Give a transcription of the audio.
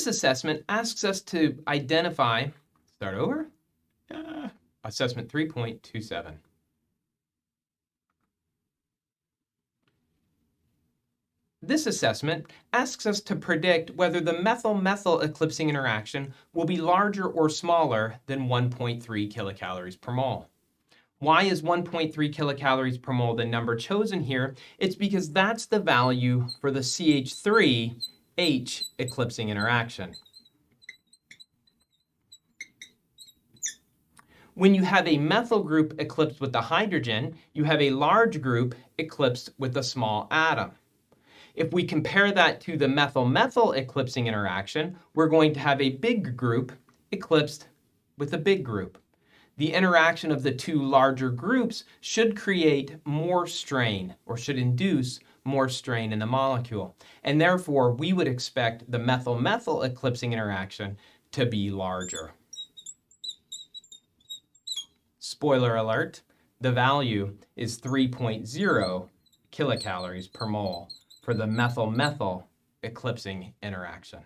This assessment asks us to identify, assessment 3.27. This assessment asks us to predict whether the methyl-methyl eclipsing interaction will be larger or smaller than 1.3 kilocalories per mole. Why is 1.3 kilocalories per mole the number chosen here? It's because that's the value for the CH3H eclipsing interaction. When you have a methyl group eclipsed with a hydrogen, you have a large group eclipsed with a small atom. If we compare that to the methyl-methyl eclipsing interaction, we're going to have a big group eclipsed with a big group. The interaction of the two larger groups should create more strain, or should induce more strain in the molecule. And therefore, we would expect the methyl-methyl eclipsing interaction to be larger. Spoiler alert, the value is 3.0 kilocalories per mole for the methyl-methyl eclipsing interaction.